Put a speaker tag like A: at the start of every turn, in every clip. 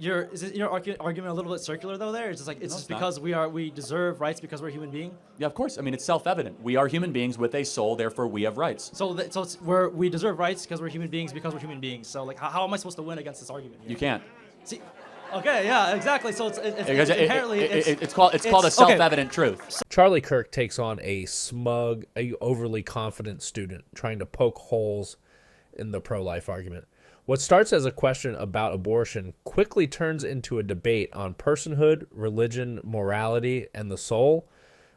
A: Is your argument a little bit circular though? There, it's just like it's just because we deserve rights because we're a human being.
B: Yeah, of course. I mean, it's self-evident. We are human beings with a soul, therefore we have rights.
A: So we deserve rights because we're human beings because we're human beings. So like, how am I supposed to win against this argument here?
B: You can't.
A: See, okay, yeah, exactly. So
B: it's called a self-evident truth.
C: Charlie Kirk takes on a smug, overly confident student trying to poke holes in the pro-life argument. What starts as a question about abortion quickly turns into a debate on personhood, religion, morality, and the soul.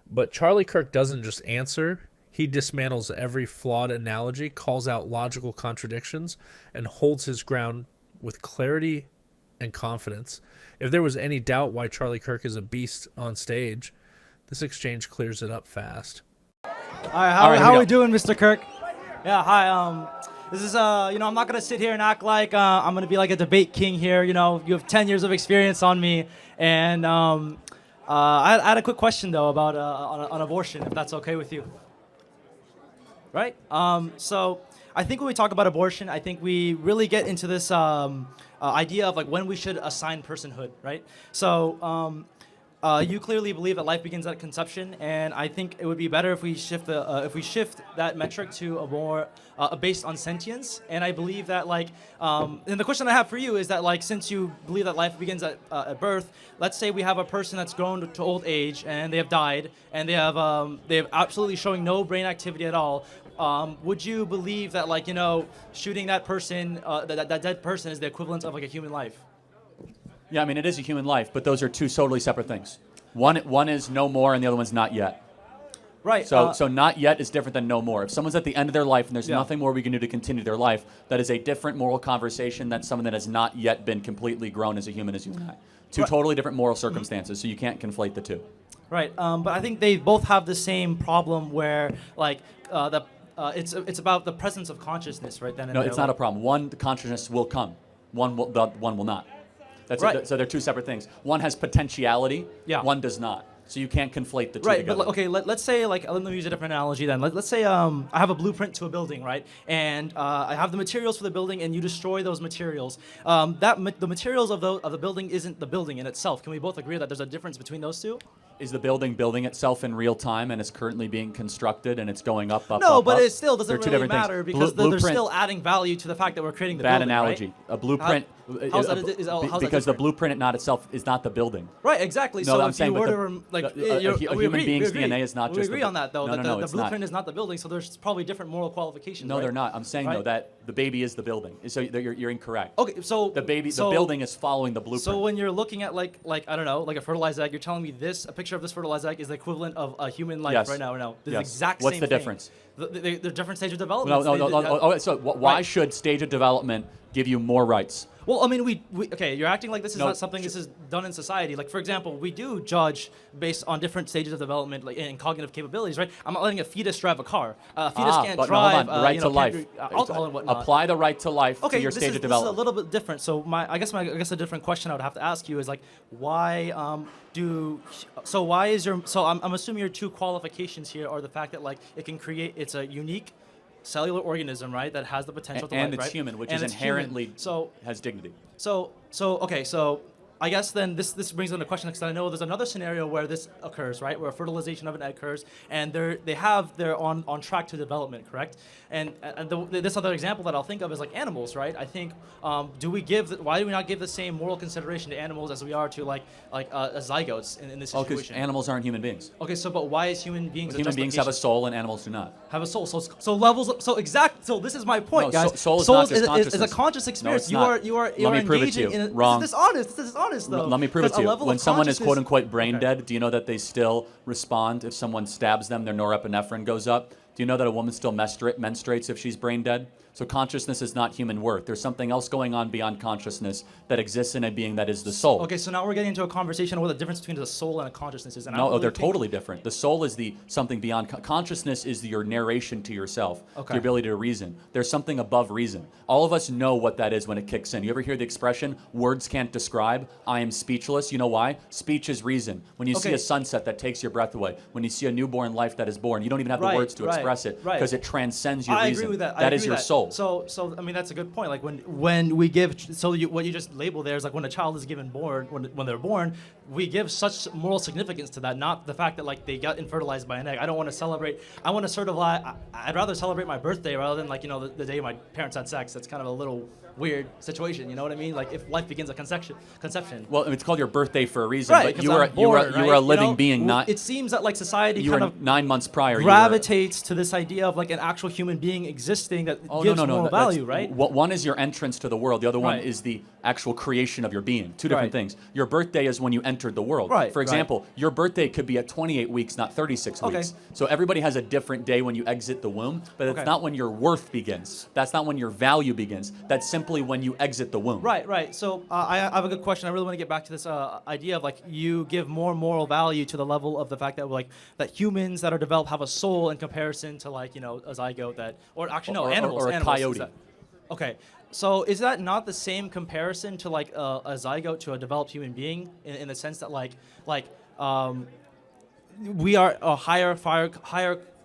C: But Charlie Kirk doesn't just answer. He dismantles every flawed analogy, calls out logical contradictions, and holds his ground with clarity and confidence. If there was any doubt why Charlie Kirk is a beast on stage, this exchange clears it up fast.
A: All right, how are we doing, Mr. Kirk? Yeah, hi. This is, I'm not going to sit here and act like I'm going to be like a debate king here. You know, you have 10 years of experience on me. And I had a quick question, though, about on abortion, if that's okay with you. Right? So I think when we talk about abortion, I think we really get into this idea of like when we should assign personhood, right? So you clearly believe that life begins at conception, and I think it would be better if we shift that metric to a more based on sentience. And I believe that and the question I have for you is that since you believe that life begins at birth, let's say we have a person that's grown to old age and they have died and they have absolutely showing no brain activity at all. Would you believe that shooting that person, that dead person, is the equivalent of like a human life?
B: Yeah, I mean, it is a human life, but those are two totally separate things. One is no more, and the other one's not yet.
A: Right.
B: So not yet is different than no more. If someone's at the end of their life and there's nothing more we can do to continue their life, that is a different moral conversation than someone that has not yet been completely grown as a human as you and I. Two totally different moral circumstances, so you can't conflate the two.
A: Right. But I think they both have the same problem where it's about the presence of consciousness, right?
B: No, it's not a problem. One, the consciousness will come. One will not. That's right. So they're two separate things. One has potentiality. Yeah. One does not. So you can't conflate the two together.
A: But okay, let's say let me use a different analogy then. Let's say I have a blueprint to a building, right? And I have the materials for the building, and you destroy those materials. The materials of the building isn't the building in itself. Can we both agree that there's a difference between those two?
B: Is the building building itself in real time, and it's currently being constructed, and it's going up?
A: No,
B: up,
A: but
B: up?
A: it still doesn't really matter because they're still adding value to the fact that we're creating the building.
B: Bad analogy. Right? A blueprint. Because the blueprint not itself is not the building.
A: Right. Exactly.
B: No,
A: so
B: I'm
A: if
B: saying,
A: you were to
B: a human being's DNA is not just.
A: We agree on that though.
B: No,
A: the blueprint is not the building. So there's probably different moral qualifications.
B: No, they're not. I'm saying though that the baby is the building. So you're incorrect.
A: Okay. So
B: the building is following the blueprint.
A: So when you're looking at like I don't know, like a fertilized egg, you're telling me a picture of this fertilized egg is the equivalent of a human life right now. No, the exact same thing.
B: What's the difference?
A: The different stage of development.
B: No. So why should stage of development give you more rights?
A: Well, I mean, you're acting like this is not something this is done in society. Like, for example, we do judge based on different stages of development, like in cognitive capabilities, right? I'm not letting a fetus drive a car. A fetus can't drive.
B: The right to life.
A: Alcohol and whatnot.
B: Apply the right to life to your stage of development.
A: This is a little bit different. So I guess a different question I would have to ask you is why is your I'm assuming your two qualifications here are the fact that it can create, it's a unique cellular organism, right, that has the potential to life,
B: and it's human, which is inherently has dignity. So I guess then this brings into question, because I know there's another scenario where this occurs, right, where fertilization of an egg occurs, and they're on track to development, correct? And this other example that I'll think of is animals, right? I think why do we not give the same moral consideration to animals as we are to zygotes in this situation? Because animals aren't human beings.
A: Okay, but why is human beings?
B: Human beings have a soul, and animals do not
A: have a soul. So levels. So this is my point, guys.
B: Soul is not just consciousness.
A: It's a conscious experience.
B: No,
A: you are
B: Let me prove it to you. Wrong.
A: This is honest though.
B: Let me prove it to you. When someone is quote unquote brain dead, do you know that they still respond if someone stabs them? Their norepinephrine goes up. Do you know that a woman still menstruates if she's brain dead? So consciousness is not human worth. There's something else going on beyond consciousness that exists in a being that is the soul.
A: Okay, so now we're getting into a conversation of what the difference between a soul and a consciousness is. And
B: no, they're totally different. The soul is something beyond. Consciousness is your narration to yourself, the ability to reason. There's something above reason. All of us know what that is when it kicks in. You ever hear the expression, words can't describe? I am speechless. You know why? Speech is reason. When you see a sunset that takes your breath away, when you see a newborn life that is born, you don't even have the words to express it because it transcends your reason.
A: I agree with that.
B: That is your soul. soul. So I mean, that's a good point. Like when we give, what you just labeled there is like when a child is given born, when they're born, we give such moral significance to that, not the fact that like they got infertilized by an egg. I don't want to celebrate. I want to sort of I'd rather celebrate my birthday rather than like, you know, the day my parents had sex. That's kind of a little weird situation, you know what I mean? Like if life begins at conception.
D: Well, it's called your birthday for a reason,
B: right,
D: but you were a living being, not.
B: It seems that like society
D: you
B: kind
D: were
B: of
D: 9 months prior.
B: Gravitates to this idea of like an actual human being existing that gives moral value, right?
D: One is your entrance to the world. The other one is the actual creation of your being. Two different things. Your birthday is when you entered the world.
B: Right.
D: For example, your birthday could be at 28 weeks, not 36 weeks. So everybody has a different day when you exit the womb, but it's not when your worth begins. That's not when your value begins. That's simply when you exit the womb.
B: Right. So I have a good question. I really want to get back to this idea of like you give more moral value to the level of the fact that like that humans that are developed have a soul in comparison to like, you know, a zygote that, or actually no, animals.
D: Or a coyote.
B: Okay. So is that not the same comparison to like a zygote to a developed human being in the sense that we are a higher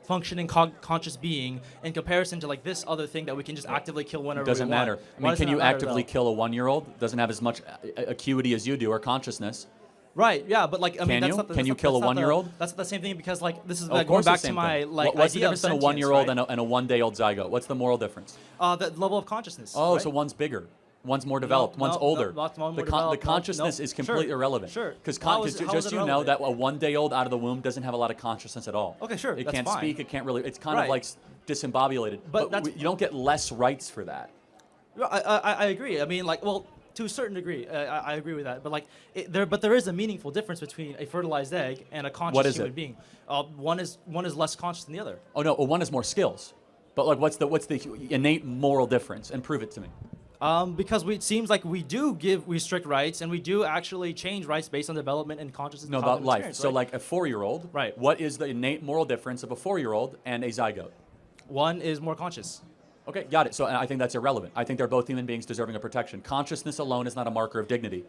B: functioning conscious being in comparison to like this other thing that we can just actively kill whenever we want?
D: Doesn't matter. I mean, can you actively kill a 1-year-old? Doesn't have as much acuity as you do or consciousness.
B: Right. Yeah, but like I mean, that's not the,
D: can you kill a 1-year-old?
B: That's the same thing because like this is going back to my like
D: what's the difference in a 1-year-old
B: right?
D: and a 1-day-old zygote? What's the moral difference?
B: The level of consciousness.
D: Oh,
B: right?
D: so one's bigger. One's more developed. One's older. The consciousness is completely irrelevant.
B: Sure.
D: Because just you know that a 1-day-old out of the womb doesn't have a lot of consciousness at all.
B: Okay, sure.
D: It
B: that's
D: can't
B: fine.
D: speak. It can't really. It's kind of like disembobulated. But you don't get less rights for that.
B: I agree. I mean, like, well, to a certain degree, I agree with that. But like, there is a meaningful difference between a fertilized egg and a conscious human being. One is less conscious than the other.
D: Oh no, one has more skills. But like, what's the innate moral difference? And prove it to me.
B: Because it seems like we do restrict rights, and we do actually change rights based on development and consciousness.
D: No, about life. So like a 4-year-old.
B: Right.
D: What is the innate moral difference of a 4-year-old and a zygote?
B: One is more conscious.
D: Okay, got it. So I think that's irrelevant. I think they're both human beings deserving of protection. Consciousness alone is not a marker of dignity.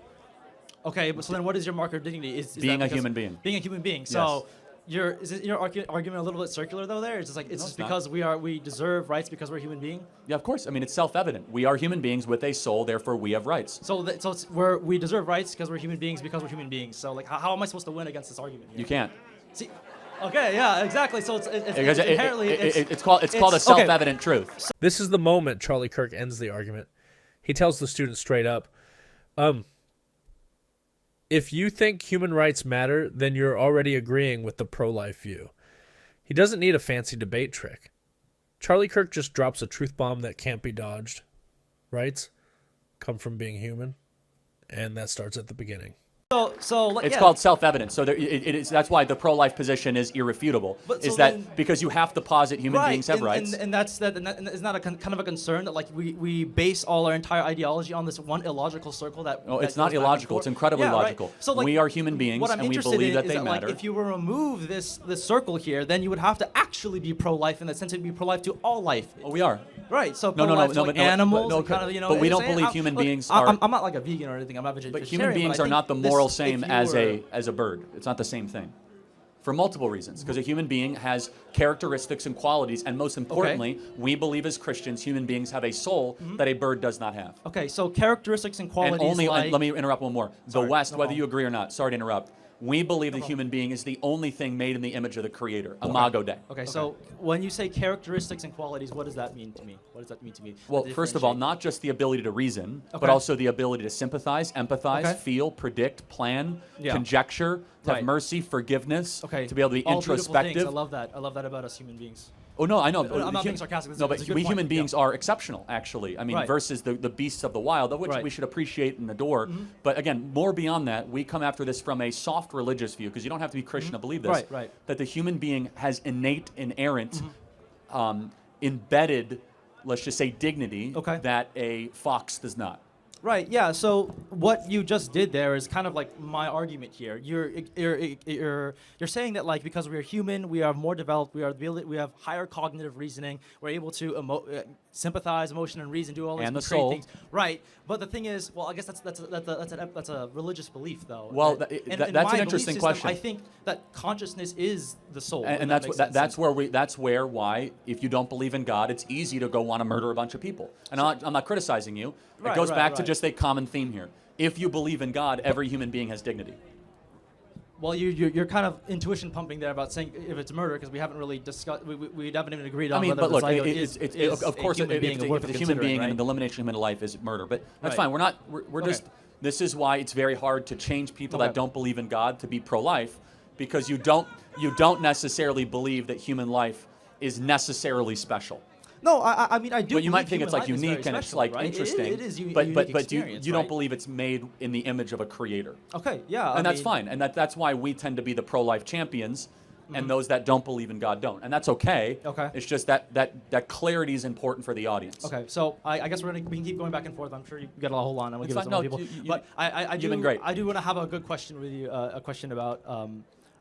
B: Okay, but so then what is your marker of dignity? Is
D: being a human being.
B: Being a human being. So is your argument a little bit circular though there? It's just like it's just because we deserve rights because we're a human being?
D: Yeah, of course. I mean, it's self-evident. We are human beings with a soul, therefore we have rights.
B: So we deserve rights because we're human beings because we're human beings. So like how am I supposed to win against this argument here?
D: You can't.
B: See, okay, yeah, exactly. So
D: it's called a self-evident truth.
C: This is the moment Charlie Kirk ends the argument. He tells the student straight up, if you think human rights matter, then you're already agreeing with the pro-life view. He doesn't need a fancy debate trick. Charlie Kirk just drops a truth bomb that can't be dodged. Rights come from being human, and that starts at the beginning.
D: It's called self-evident. So that's why the pro-life position is irrefutable. Because you have to posit human beings have rights.
B: And is not a kind of a concern that like we base all our entire ideology on this one illogical circle that.
D: No, it's not illogical. It's incredibly logical.
B: So like,
D: we are human beings, and we believe that they matter.
B: Like, if you were to remove this circle here, then you would have to actually be pro-life in the sense to be pro-life to all life.
D: Oh, we are.
B: Right. So pro-life to animals.
D: But we don't believe human beings are.
B: I'm not like a vegan or anything. I'm not vegetarian.
D: But human beings are not the moral same as a bird. It's not the same thing. For multiple reasons. Because a human being has characteristics and qualities, and most importantly, we believe as Christians human beings have a soul that a bird does not have.
B: Okay, so characteristics and qualities
D: and let me interrupt one more. The West, whether you agree or not, sorry to interrupt, we believe the human being is the only thing made in the image of the Creator, Imago Dei.
B: Okay, so when you say characteristics and qualities, what does that mean to me?
D: Well, first of all, not just the ability to reason, but also the ability to sympathize, empathize, feel, predict, plan, conjecture, to have mercy, forgiveness, to be able to be introspective.
B: I love that. I love that about us human beings.
D: Oh, no, I know.
B: I'm not being sarcastic.
D: No, but we human beings are exceptional, actually. I mean, versus the beasts of the wild, of which we should appreciate and adore. But again, more beyond that, we come after this from a soft religious view, because you don't have to be Christian to believe this, that the human being has innate, inherent, embedded, let's just say, dignity that a fox does not.
B: Right. Yeah. So what you just did there is kind of like my argument here. You're saying that like because we are human, we are more developed, we have higher cognitive reasoning, we're able to
A: sympathize, emotion, and reason, do all these
D: and the
A: great
D: soul.
A: things, right? But the thing is, well, I guess that's a religious belief, though.
D: Well,
A: in
D: that's
A: my
D: an interesting
A: system,
D: question.
A: I think that consciousness is the soul,
D: and that's why if you don't believe in God, it's easy to go want to murder a bunch of people. And I'm not criticizing you. It goes back to just a common theme here. If you believe in God, every human being has dignity.
A: Well, you're kind of intuition pumping there about saying if it's murder, because we haven't really discussed, we haven't even agreed on whether
D: but look,
A: of course,
D: if a human being and the elimination of human life is murder, but that's fine. We're just, this is why it's very hard to change people that don't believe in God to be pro-life, because you don't necessarily believe that human life is necessarily special.
A: No, I mean, I do.
D: But you might think it's like unique and it's like interesting.
A: It is
D: but
A: experience,
D: you don't believe it's made in the image of a creator.
A: Okay, yeah.
D: And that's fine. And that's why we tend to be the pro-life champions, and those that don't believe in God don't. And that's okay.
A: Okay.
D: It's just that clarity is important for the audience.
A: Okay, so I guess we can keep going back and forth. I'm sure you got a whole line. I'm gonna give it to more people. But
D: you've been great.
A: I do want to have a good question with you. A question about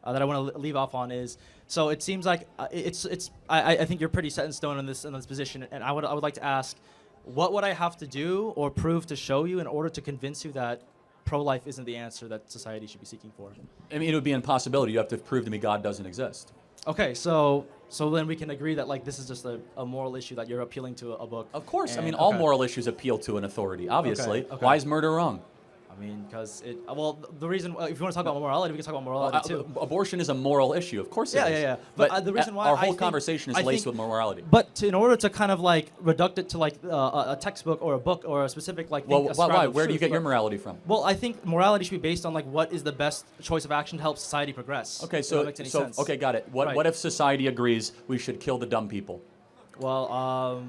A: that I want to leave off on is, so it seems like I think you're pretty set in stone in this position, and I would like to ask, what would I have to do or prove to show you in order to convince you that pro-life isn't the answer that society should be seeking for?
D: I mean, it would be an impossibility. You have to prove to me God doesn't exist.
A: Okay, so then we can agree that like this is just a moral issue that you're appealing to a book.
D: Of course, I mean all moral issues appeal to an authority. Obviously, why is murder wrong?
A: I mean, because the reason, if you want to talk about morality, we can talk about morality too.
D: Abortion is a moral issue, of course it is.
A: Yeah.
D: But
A: the reason why
D: our whole conversation is laced with morality.
A: But in order to kind of like reduct it to like a textbook or a book or a specific like thing,
D: why? Where do you get your morality from?
A: Well, I think morality should be based on like what is the best choice of action to help society progress.
D: Okay, okay, got it. What if society agrees we should kill the dumb people?
A: Well,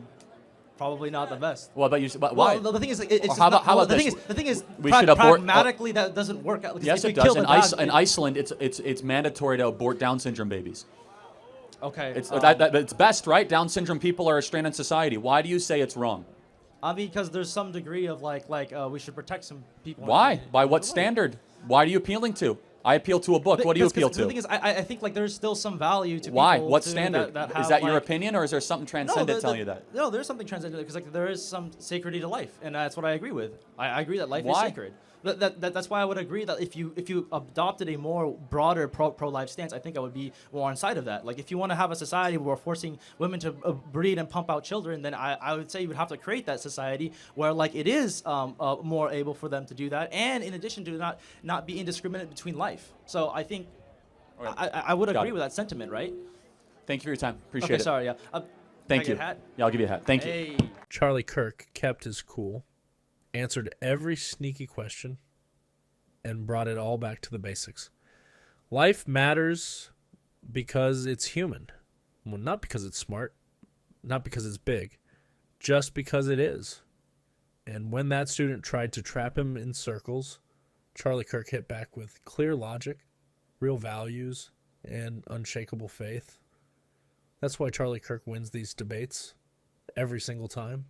A: probably not the best.
D: Well, but why?
A: Well, the thing is, it's
D: how about
A: the
D: this?
A: thing is,
D: we should abort.
A: Pragmatically, that doesn't work out.
D: Yes, it does. In Iceland, it's mandatory to abort Down syndrome babies.
A: Okay.
D: It's best, right? Down syndrome people are a strain on society. Why do you say it's wrong?
A: I mean, because there's some degree of like we should protect some people.
D: Why? By what standard? Why are you appealing to? I appeal to a book. What do you appeal to?
A: The thing is, I think like there's still some value to
D: Why?
A: people.
D: What standard?
A: That
D: is that your opinion, or is there something transcendent telling you that?
A: No, there's something transcendent because like there is some sacredity to life, and that's what I agree with. I agree that life is sacred. That's why I would agree that if you adopted a more broader pro-life stance, I think I would be more on side of that. Like if you want to have a society where we're forcing women to breed and pump out children, then I would say you would have to create that society where like it is more able for them to do that, and in addition to not be indiscriminate between life. So I think I would agree with that sentiment, right?
D: Thank you for your time. Appreciate it.
A: Okay, sorry, yeah.
D: Thank you.
A: Hat?
D: Yeah, I'll give you a hat. Thank you.
C: Charlie Kirk kept his cool, answered every sneaky question, and brought it all back to the basics. Life matters because it's human. Well, not because it's smart, not because it's big, just because it is. And when that student tried to trap him in circles, Charlie Kirk hit back with clear logic, real values, and unshakable faith. That's why Charlie Kirk wins these debates every single time.